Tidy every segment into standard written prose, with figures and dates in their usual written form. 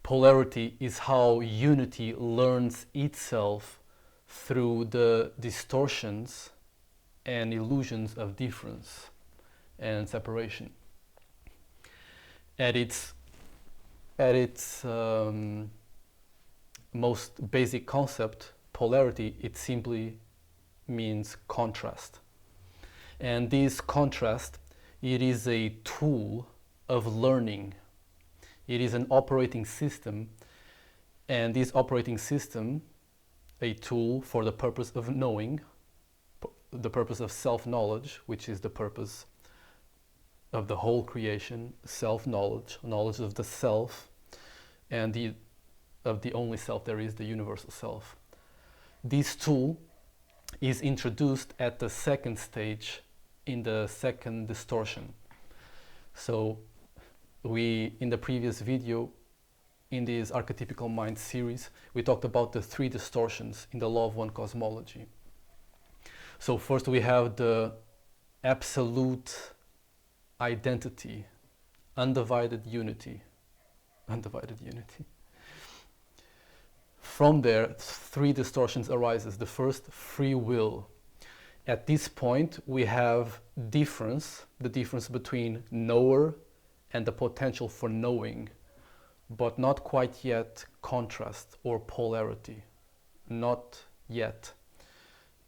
Polarity is how unity learns itself through the distortions and illusions of difference and separation. At its most basic concept, polarity, it simply means contrast. And this contrast, it is a tool of learning. It is an operating system, and this operating system, a tool for the purpose of knowing, the purpose of self-knowledge, which is the purpose of the whole creation, self-knowledge, knowledge of the self, and of the only self there is, the universal self. This tool is introduced at the second stage in the second distortion. So in the previous video, in this Archetypical Mind series, we talked about the three distortions in the Law of One cosmology. So first we have the absolute identity, undivided unity. From there, three distortions arises. The first, free will. At this point, we have difference, the difference between knower and the potential for knowing, but not quite yet contrast or polarity. Not yet.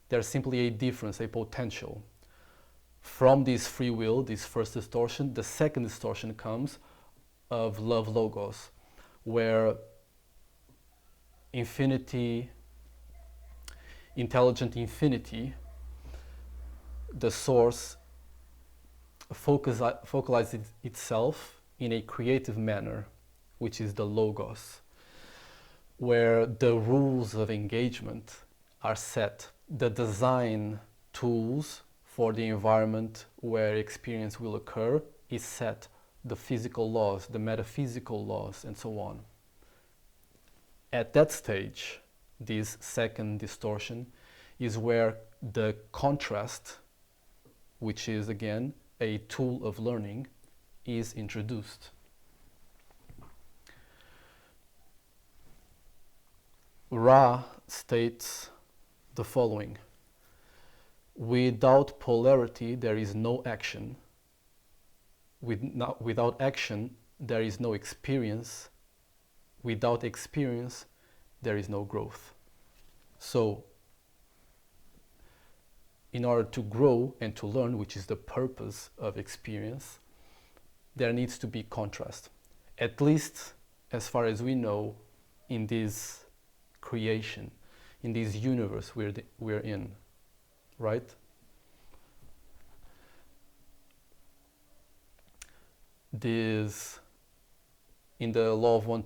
There's simply a difference, a potential. From this free will, this first distortion, the second distortion comes of love logos, where infinity, intelligent infinity, the source, focalizes itself in a creative manner, which is the logos, where the rules of engagement are set, the design tools for the environment where experience will occur is set, the physical laws, the metaphysical laws, and so on. At that stage, this second distortion is where the contrast, which is again a tool of learning, is introduced. Ra states the following: without polarity there is no action. Without action there is no experience. Without experience there is no growth. So in order to grow and to learn, which is the purpose of experience, there needs to be contrast. At least as far as we know, in this creation, in this universe we're in, right? This, in the Law of One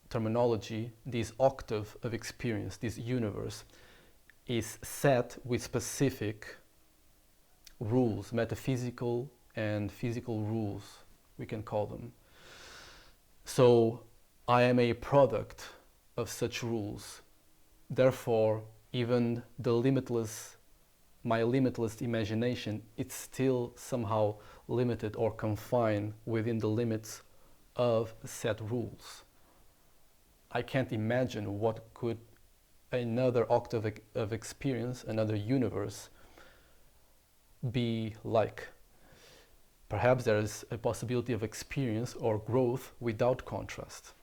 terminology, this octave of experience, this universe, is set with specific rules, metaphysical and physical rules, we can call them. So I am a product of such rules. Therefore, even my limitless imagination, it's still somehow limited or confined within the limits of set rules. I can't imagine what could another octave of experience, another universe, be like. Perhaps there is a possibility of experience or growth without contrast,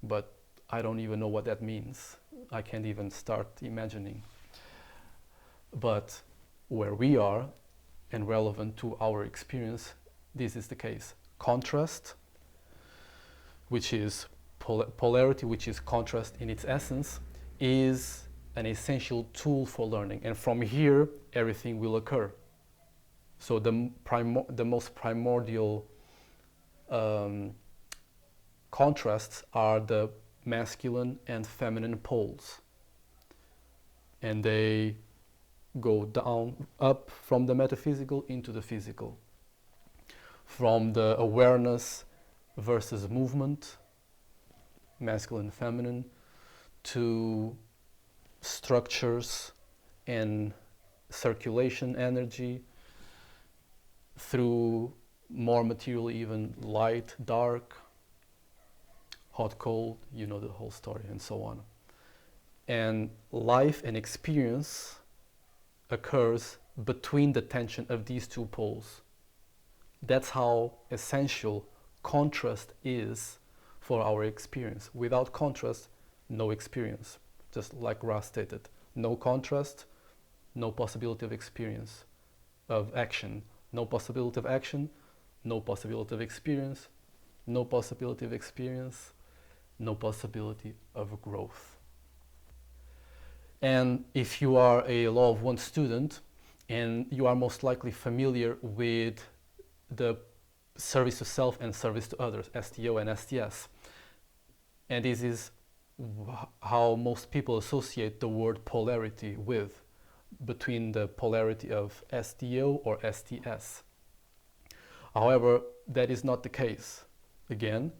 but I don't even know what that means. I can't even start imagining. But where we are, and relevant to our experience, this is the case. Contrast, which is polarity, which is contrast in its essence, is an essential tool for learning, and from here everything will occur. So the most primordial contrasts are the masculine and feminine poles, and they go up from the metaphysical into the physical, from the awareness versus movement, masculine and feminine, to structures and circulation energy, through more material, even light, dark, hot, cold, you know the whole story, and so on. And life and experience occurs between the tension of these two poles. That's how essential contrast is for our experience. Without contrast, no experience. Just like Ross stated, no contrast, no possibility of experience, of action. No possibility of action, no possibility of experience, no possibility of experience, no possibility of growth. And if you are a Law of One student, and you are most likely familiar with the service to self and service to others, STO and STS. And this is how most people associate the word polarity with, between the polarity of STO or STS. However, that is not the case. Again,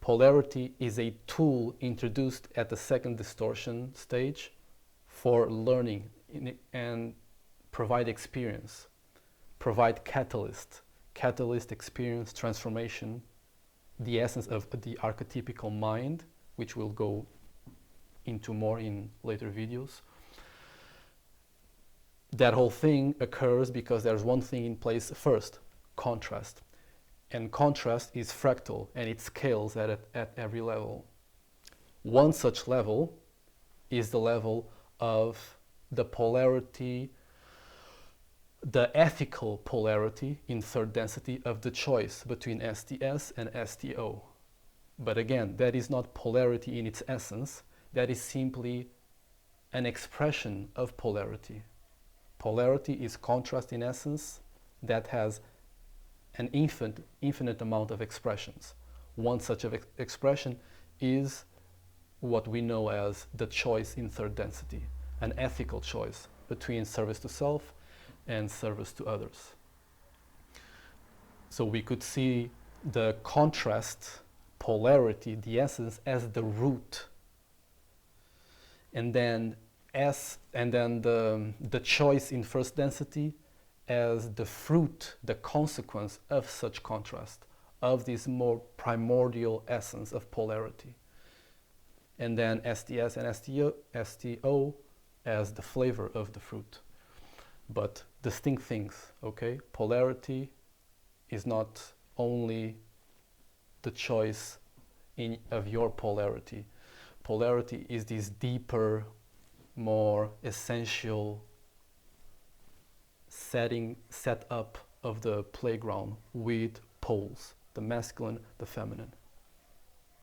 polarity is a tool introduced at the second distortion stage for learning and provide experience, provide catalyst experience, transformation, the essence of the archetypical mind, which we'll go into more in later videos. That whole thing occurs because there's one thing in place first, contrast. And contrast is fractal, and it scales at every level. One such level is the level of the polarity, the ethical polarity in third density of the choice between STS and STO. But again, that is not polarity in its essence, that is simply an expression of polarity. Polarity is contrast in essence that has an infinite amount of expressions. One such of expression is what we know as the choice in third density, an ethical choice between service to self and service to others. So we could see the contrast, polarity, the essence, as the root, and then the choice in first density as the fruit, the consequence of such contrast, of this more primordial essence of polarity. And then STS and STO as the flavor of the fruit. But distinct things, okay? Polarity is not only the choice of your polarity. Polarity is this deeper, more essential set up of the playground with poles, the masculine, the feminine.